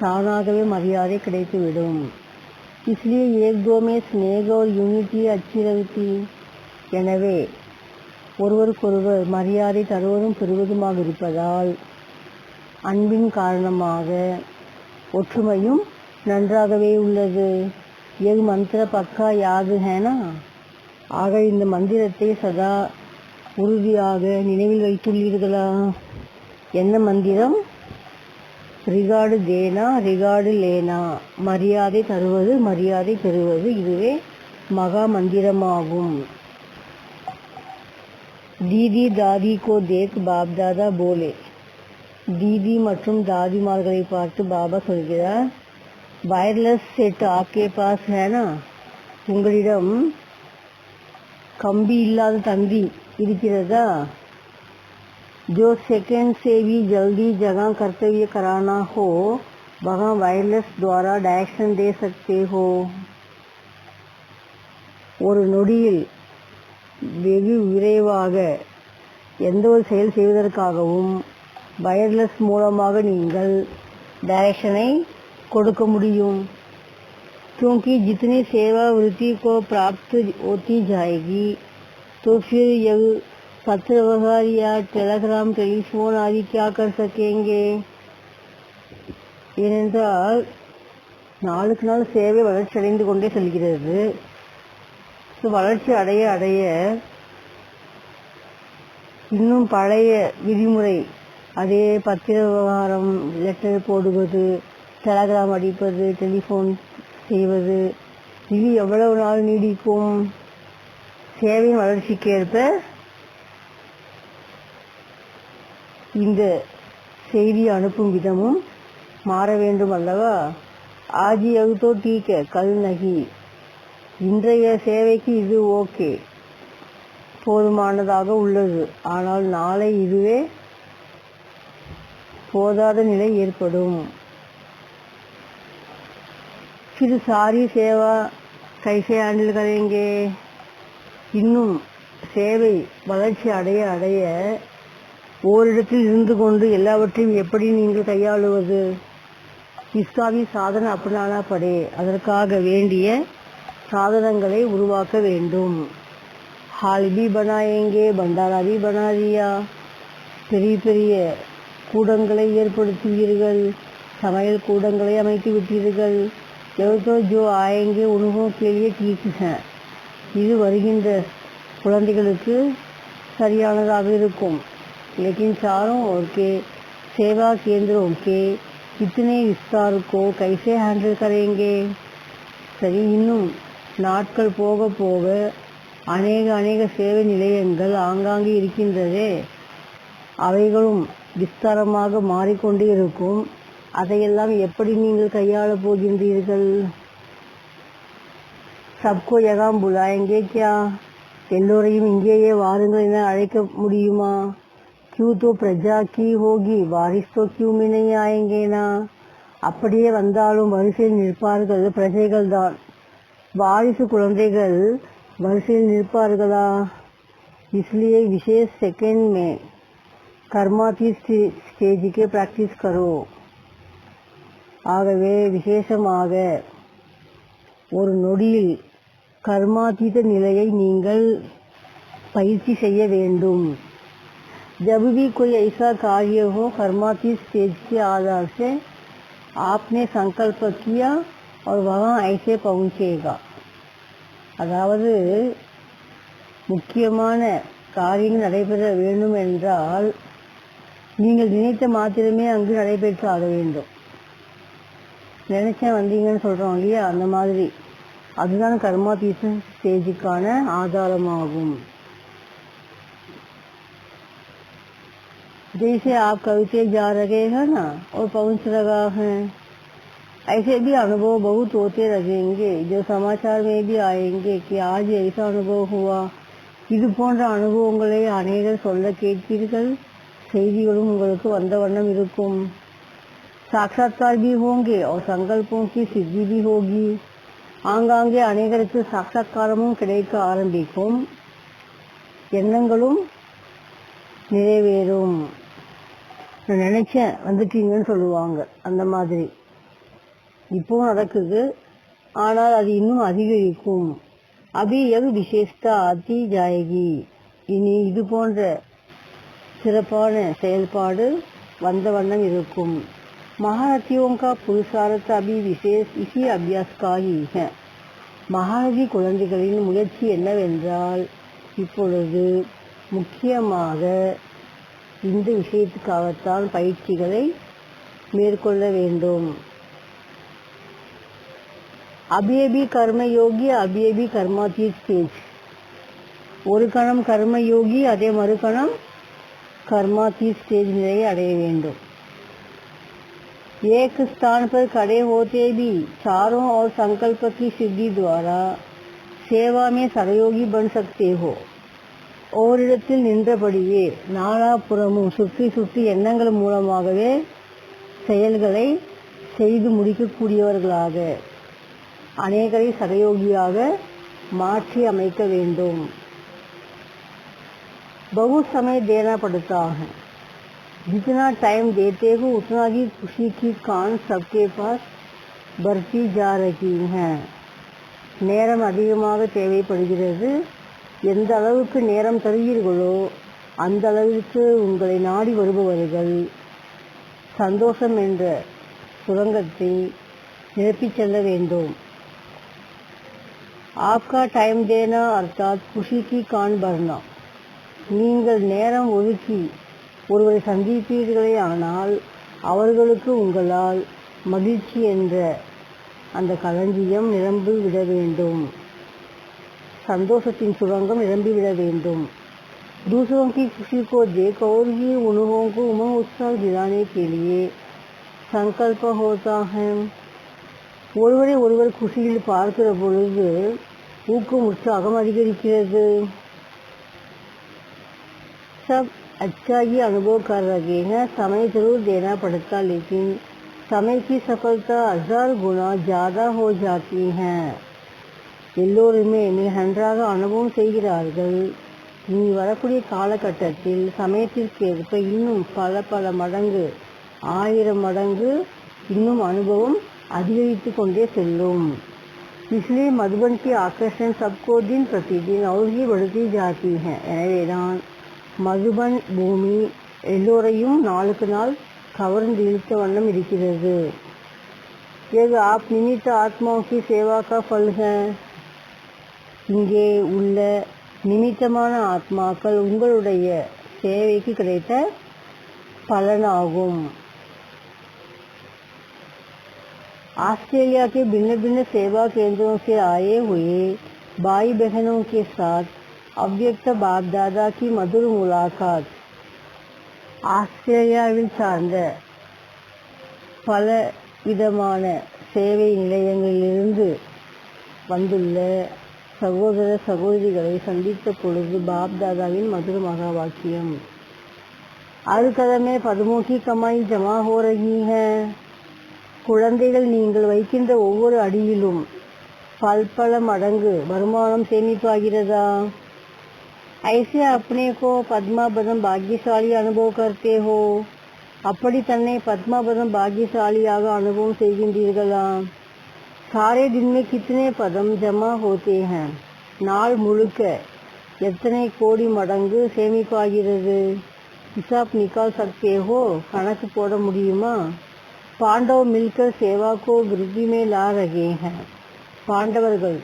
தானாகவே மரியாதை கிடைத்துவிடும். इसलिए एक दो में स्नेह और यूनिटी अच्छी रहती. எனவே ஒருவருக்கொருவர் மரியாதை தருவதும் பெறுவதுமாக இருப்பதால் அன்பின் காரணமாக ஒற்றுமையும் நன்றாகவே உள்ளது. எது மந்திர பக்கா யாது ஹேனா. ஆக இந்த மந்திரத்தை சதா உறுதியாக நினைவில் வைத்துள்ளீர்களா? என்ன மந்திரம்? ரிகார்டு தேனா ரிகார்டு லேனா, மரியாதை தருவது மரியாதை பெறுவது. இதுவே மகா மந்திரமாகும். दीदी दादी को देख बाप दादा बोले. दीदी மற்றும் தாதிமார்களை பார்த்து பாபா சொல்கிறார், वायरलेस सेट आपके पास है ना. உங்களிடம் கம்பி இல்லாத தந்தி இருக்கிறதா? जो सेकंड से भी जल्दी जगह कर्तव्य कराना हो वहाँ वायरलेस द्वारा डायरेक्शन दे सकते हो. ஒரு நொடியில் வெகு விரைவாக எந்த ஒரு செயல் செய்வதற்காகவும் வயர்லெஸ் மூலமாக நீங்கள் டைரக்ஷனை கொடுக்க முடியும். क्योंकि जितनी सेवा वृत्ति को प्राप्त होती जाएगी तो फिर यह पत्र व्यवहार या टेलीग्राम टेलीफोन आदि क्या कर सकेंगे. ஏனென்றால் நாளுக்கு நாள் சேவை வளர்ச்சி அடைந்து கொண்டே செல்கிறது. வளர்ச்சி அடைய அடைய இன்னும் பழைய விதிமுறை, அதே பத்திர விவகாரம், லெட்டர் போடுவது, டெலகிராம் அடிப்பது, டெலிஃபோன் செய்வது, இது எவ்வளவு நாள் நீடிக்கும்? சேவையின் வளர்ச்சிக்கேற்ப இந்த செய்தி அனுப்பும் விதமும் மாற வேண்டும் அல்லவா? ஆஜி அகுதோ டீக்க கல் நகி, இன்றைய சேவைக்கு இது ஓகே, போதுமானதாக உள்ளது. ஆனால் நாளை இதுவே போதாத நிலை ஏற்படும். फिर सारी सेवा कैसे हैंडल करेंगे. இன்னும் சேவை வளர்ச்சி அடைய அடைய ஓரிடத்தில் இருந்து கொண்டு எல்லாவற்றையும் எப்படி நீங்கள் கையாளுவது? இஸ்காவி சாதன அப்பனானா படே, அதற்காக வேண்டிய சாதனங்களை உருவாக்க வேண்டும். ஹால்பி பனாயேங்கே, பண்டாராபி பனாரியா, பெரிய பெரிய கூடங்களை ஏற்படுத்துவீர்கள், சமையல் கூடங்களை அமைத்து விட்டீர்கள். எவ்வளோ ஜோ ஆயங்கே உணவும் கேள்வியே கீழ்த்து. இது வருகின்ற குழந்தைகளுக்கு சரியானதாக இருக்கும். लेकिन चारों ओर के सेवा केंद्रों के इतने विस्तार को कैसे हैंडल करेंगे? சரி, இன்னும் நாட்கள் போக போக அநேக சேவை நிலையங்கள் ஆங்காங்கே இருக்கின்றதே, அவைகளும் விஸ்தாரமாக மாறிக்கொண்டே இருக்கும். அதையெல்லாம் எப்படி நீங்கள் கையாளப் போகின்றீர்கள்? சப்கோ யகாம் புலாயங்கே கியா, எல்லோரையும் இங்கேயே வாருங்கள் என அழைக்க முடியுமா? क्यों तो प्रजा की होगी, बारिश तो क्यों में नहीं आएंगे ना? அப்படியே வந்தாலும் வரிசையில் நிற்பார்கள் பிரஜைகள் தான். வாரிசு குழந்தைகள் வரிசையில் நிற்பார்களா? इसलिए विशेष सेकंड में कर्मातीत स्टेज के प्रैक्टिस करो. ஆகவே விசேஷமாக ஒரு நொடியில் கர்மாதீத நிலையை நீங்கள் பயிற்சி செய்ய வேண்டும். जब भी कोई ऐसा कार्य हो, कर्मातीत स्टेज के आधार से आपने संकल्प किया और वहाँ ऐसे पहुँचेगा. அதாவது முக்கியமான காரியங்கள் நடைபெற வேண்டும் என்றால் நீங்கள் நினைத்த மாத்திரமே அங்கு நடைபெற்றாக வேண்டும். நினைச்சேன் வந்தீங்கன்னு சொல்கிறோம் இல்லையா, அந்த மாதிரி அதுதான் கர்மாதீத ஸ்டேஜுக்கான ஆதாரமாகும். जैसे आप कविते जा रहे हैं ना और पहुंच रहा है, ऐसे भी अनुभव बहुत होते रहेंगे, जो समाचार में भी आएंगे कि आज ऐसा अनुभव हुआ. இது போன்ற அனுபவங்களை அநேகர் சொல்ல கேட்பீர்கள். செய்திகளும் உங்களுக்கு வந்த வண்ணம் இருக்கும். साक्षात्कार भी होंगे और संकल्पों की सिद्धि भी होगी. ஆங்காங்கே அநேகருக்கு சாட்சாத்காரமும் கிடைக்க ஆரம்பிக்கும், எண்ணங்களும் நிறைவேறும். நான் நினைச்சேன் வந்துட்டீங்கன்னு சொல்லுவாங்க, அந்த மாதிரி இப்போவும் நடக்குது. ஆனால் அது இன்னும் அதிகரிக்கும். அபி எது விசேஷத்தா ஆத்தி ஜாயகி. இனி இது போன்ற சிறப்பான செயல்பாடு வந்த வண்ணம் இருக்கும். महारथियों का पुरुषार्थ अभी विशेष इसी अभ्यास का ही है. மகாரதி குழந்தைகளின் முயற்சி என்னவென்றால் இப்பொழுது முக்கியமாக இந்த விஷயத்துக்காகத்தான் பயிற்சிகளை மேற்கொள்ள வேண்டும். அபியபி கர்மயோகி அபியபி கர்மாதீத் ஸ்டேஜ். ஒரு கணம் கர்மயோகி, அதே மறுகணம் கர்மாதீத் ஸ்டேஜ் நிலையை அடைய வேண்டும். एक स्थान पर खड़े होते भी चारों ओर संकल्प की सिद्धि द्वारा सेवा में सहयोगी बन सकते हो. ஓரிடத்தில் நின்றபடியே நாலாபுறமும் சுற்றி சுற்றி எண்ணங்கள் மூலமாகவே செயல்களை செய்து முடிக்கக்கூடியவர்களாக அநேகரை சகயோகியாக மாற்றி அமைக்க வேண்டும். बहुत समय देना पड़ता है. जितना टाइम देते हो उतना ही खुशी की कान सबके पास बढ़ती जा रही हैं. நேரம் அதிகமாக தேவைப்படுகிறது. எந்த அளவுக்கு நேரம் தருவீர்களோ அந்த அளவிற்கு உங்களை நாடி வருபவர்கள் சந்தோஷம் என்ற சுரங்கத்தை நிரப்பிச் செல்ல வேண்டும். आपका टाइम देना अर्थात खुशी की कान भरना. நீங்கள் நேரம் ஒதுக்கி ஒருவரை சந்திப்பீர்களே ஆனால் அவர்களுக்கு உங்களால் மகிழ்ச்சி என்ற அந்த களஞ்சியம் நிரம்பிவிட வேண்டும், சந்தோஷத்தின் சுரங்கம் நிரம்பிவிட வேண்டும். दूसरों की खुशी को देख और ही उन्हों को उमंग उत्साह दिलाने के लिए संकल्प होता है. ஒருவரை ஒருவர் குஷியில் பார்க்கிற பொழுது ஊக்கம் உற்சாகம் அதிகரிக்கிறது. सब अच्छा ही अनुभव कर रहे हैं. समय जरूर देना पड़ता, लेकिन समय की सफलता 1000 गुना ज़्यादा हो जाती हैं. எல்லோருமே மிக நன்றாக அனுபவம் செய்கிறார்கள். இனி வரக்கூடிய காலகட்டத்தில் சமயத்திற்கு ஏற்ப இன்னும் பல பல மடங்கு 1000 மடங்கு இன்னும் அனுபவம் அதிகரித்து கொண்டே செல்லும். इसलिए मधुबन की आकर्षण सबको दिन प्रतिदिन और ही बढ़ती जाती है. எனவேதான் மதுபன் பூமி எல்லோரையும் நாளுக்கு நாள் கவர்ந்து இழுத்த வண்ணம் இருக்கிறது. यह आप निमित्त आत्माओं की सेवा का फल है. இங்கே உள்ள நிமித்தமான ஆத்மாக்கள் உங்களுடைய சேவைக்கு கிடைத்த பலனாகும். ऑस्ट्रेलिया के भिन्न भिन्न सेवा केंद्रों से आए हुए भाई बहनों के साथ अव्यक्त बाप दादा की मधुर मुलाकात. ஆஸ்திரேலியாவில் சார்ந்த பல விதமான சேவை நிலையங்களிலிருந்து வந்துள்ள சகோதர சகோதரிகளை சந்தித்த பொழுது பாப் தாதாவின் மதுர மகா வாக்கியம். हर कदम में पदमों की कमाई जमा हो रही है. குழந்தைகள் நீங்கள் வைக்கின்ற ஒவ்வொரு அடியிலும் பல மடங்கு வருமானம் சேமிப்பாகிறதா? ऐसे अपने को पद्मापदम भाग्यशाली अनुभव करते हो. அப்படி தன்னை பத்மாபதம் பாக்கியசாலியாக அனுபவம் செய்கின்றீர்களா? सारे दिन में कितने पदम जमा होते हैं. நாள் முழுக்க எத்தனை கோடி மடங்கு சேமிப்பாகிறது? हिसाब निकाल सकते हो. கணக்கு போட முடியுமா? पांडव मिलकर सेवा को वृद्धि में ला रहे हैं. பாண்டவர்கள்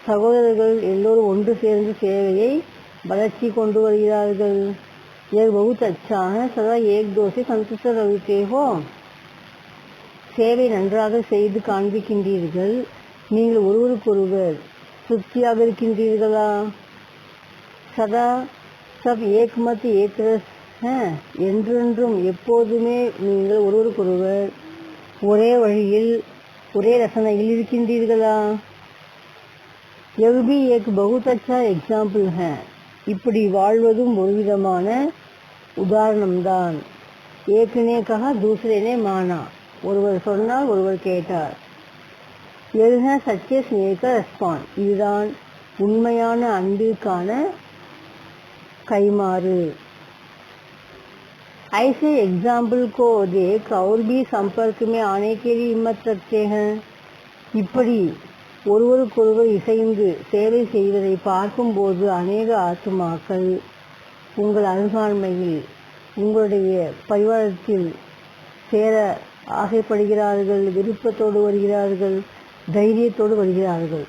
சகோதரர்கள் எல்லோரும் ஒன்று சேர்ந்து சேவையை வளர்ச்சி கொண்டு வருகிறார்கள். यह बहुत अच्छा है. सदा एक दो से संतुष्ट रहते हो. சேவை நன்றாக செய்து காண்பிக்கின்றீர்கள். நீங்கள் ஒருவருக்கொருவர் திருப்தியாக இருக்கின்றீர்களா? சதா சப் ஏக் மத் ஏக் ரஸ் என்றென்றும் எப்போதுமே நீங்கள் ஒருவருக்கொருவர் ஒரே வழியில் ஒரே ரசனையில் இருக்கின்றீர்களா? यह भी एक बहुत अच्छा एग्जाम्पल है. இப்படி வாழ்வதும் ஒரு விதமான உதாரணம்தான். ஏற்கனவே கஹா தூசரேனே மானா. ஒருவர் சொன்னால் ஒருவர் கேட்டார். यह है सच्चे स्नेह का रेस्पॉन्स. இதுதான் உண்மையான அன்பிற்கான கைமாறு. ऐसे एग्जाम्पल को देख और भी संपर्क में आने के लिए हिम्मत रखते हैं. இப்படி ஒருவருக்கொருவர் இசைந்து சேவை செய்வதை பார்க்கும்போது அநேக ஆத்துமாக்கள் உங்கள் அருகாண்மையில் உங்களுடைய பரிவாரத்தில் சேர ஆசைப்படுகிறார்கள். விருப்பத்தோடு வருகிறார்கள். தைரியத்தோடு வருகிறார்கள்.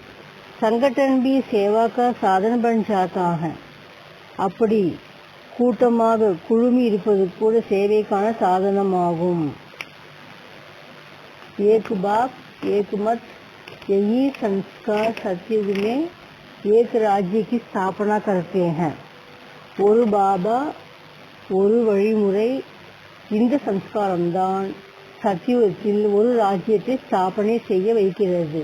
संगठन भी सेवा का साधन बन जाता है. அப்படி கூட்டமாக குழுமி இருப்பது கூட சேவைக்கான சாதனமாகும். एक बाप एक मत यही संस्कार सतयुग में एक राज्य की स्थापना करते हैं. ஒரு பாபா ஒரு வழிமுறை. இந்த சம்ஸ்காரம்தான் சத்தியுகத்தில் ஒரு ராஜ்யத்தை ஸ்தாபனை செய்ய வைக்கிறது.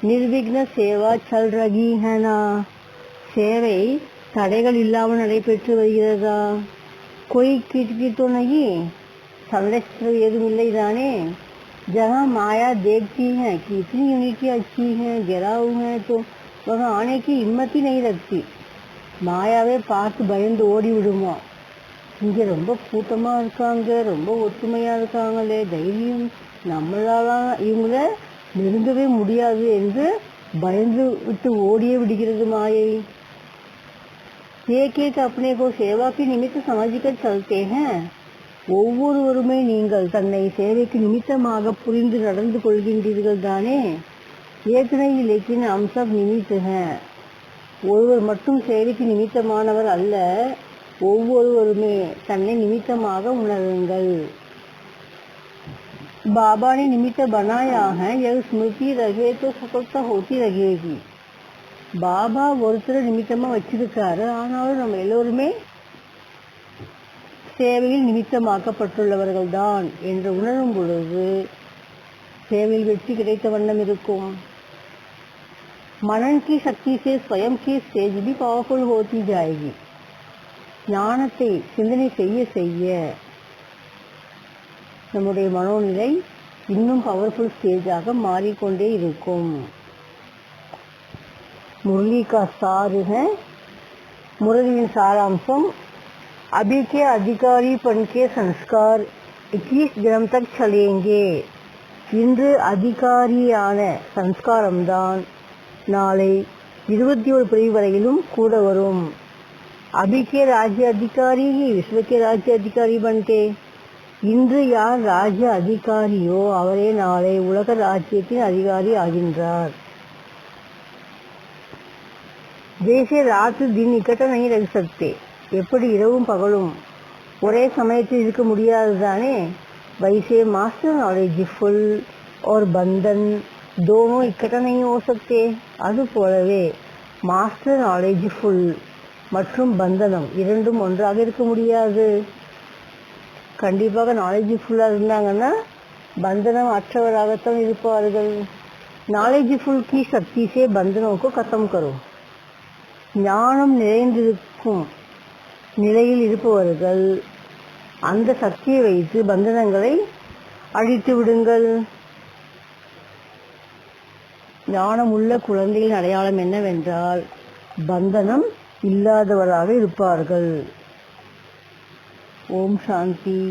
நிர்விக்ன சேவா சல் ரகி ஹேனா. சேவை தடைகள் இல்லாமல் நடைபெற்று வருகிறதா? कोई किटकिट तो नहीं. संरक्षण ஏதும் இல்லை தானே? जहाँ माया देखती है कि इतनी यूनिटी अच्छी है गिराव है तो वहाँ आने की हिम्मत ही नहीं रखती. மாயாவே பார்த்து பயந்து ஓடி விடுமா? இங்கே ரொம்ப கூட்டமாக இருக்காங்க, ரொம்ப ஒற்றுமையாக இருக்காங்களே, தைரியம் நம்மளால இவங்கள நெருங்கவே முடியாது என்று பயந்து விட்டு ஓடியே விடுகிறது மாயை. एक एक अपने को सेवा के निमित्त समझकर चलते हैं. ஒவ்வொருவருமே நீங்கள் தன்னை சேவைக்கு நிமித்தமாக புரிந்து நடந்து கொள்கின்றீர்கள் தானே? एक नहीं लेकिन हम सब निमित्त हैं. ஒருவர் மட்டும் சேவைக்கு நிமித்தமானவர் அல்ல. ஒவ்வொருவருமே தன்னை நிமித்தமாக உணருங்கள். बाबा ने निमित्त बनाया है. यह स्मृति रहे तो सफलता होती रहेगी. பாபா ஒருத்தர் நிமித்தமாக வச்சிருக்காரு. ஆனாலும் நம்ம எல்லோருமே சேவையில் நிமித்தமாக்கப்பட்டுள்ளவர்கள் தான் என்று உணரும் பொழுது சேவையில் வெற்றி கிடைத்த வண்ணம் இருக்கும். मनन की शक्ति से स्वयं की स्टेज भी पावरफुल होती जाएगी. ஞானத்தை சிந்தனை செய்ய செய்ய நம்முடைய மனோநிலை இன்னும் பவர்ஃபுல் ஸ்டேஜாக மாறிக்கொண்டே இருக்கும். मुरली का सार है முரளியின் சாராம்சம் अभी के अधिकारीपन के संस्कार 21 दिनम तक चलेंगे. இன்று அதிகாரியான சம்ஸ்காரம்தான் நாளை 21 பிரிவு வரையிலும் கூட வரும். अभी के राज्य अधिकारी ही विश्व के राज्य अधिकारी बनते. இன்று யார் ராஜ்ய அதிகாரியோ அவரே நாளை உலக ராஜ்யத்தின் அதிகாரி ஆகின்றார். जैसे रात दिन इकट्ठा नहीं रह सकते, எப்படி இரவும் பகலும் ஒரே சமயத்தில் இருக்க முடியாது தானே, वैसे मास्टर नॉलेजफुल और बंधन दोनों इकट्ठा नहीं हो सकते. அது போலவே மாஸ்டர் நாலேஜ்ஃபுல் மற்றும் பந்தனம் இரண்டும் ஒன்றாக இருக்க முடியாது. கண்டிப்பாக நாலேஜ்ஃபுல்லாக இருந்தாங்கன்னா பந்தனம் அற்றவராகத்தான் இருப்பார்கள். நாலேஜ்ஃபுல் की शक्ति से बंधनों को खत्म करो. ஞானம் நிறைந்திருக்கும் நிலையில் இருப்பவர்கள் அந்த சக்தியை வைத்து பந்தனங்களை அழித்து விடுங்கள். ஞானம் உள்ள குழந்தையின் அடையாளம் என்னவென்றால் பந்தனம் இல்லாதவராக இருப்பார்கள். ஓம் சாந்தி.